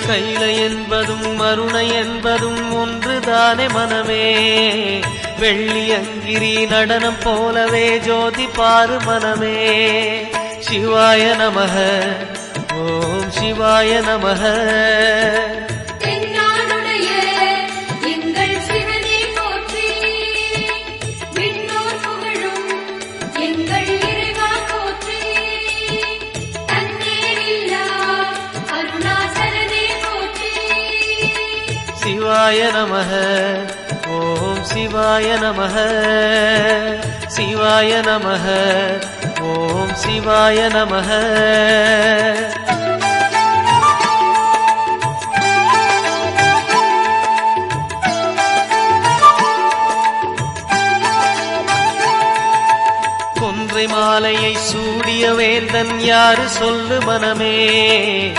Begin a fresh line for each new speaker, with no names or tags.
கைலை என்பதும் மருணை என்பதும் ஒன்றுதானே மனமே. வெள்ளி அங்கிரி நடனம் போலவே ஜோதி பாரு மனமே. சிவாய நமக ஓம் சிவாய நமக. சிவாய நமக ஓம் சிவாய நமக. சிவாய நமக ஓம் சிவாய நமக. கொன்றை மாலையை சூடிய வேந்தன் யாரு சொல்லு மனமே.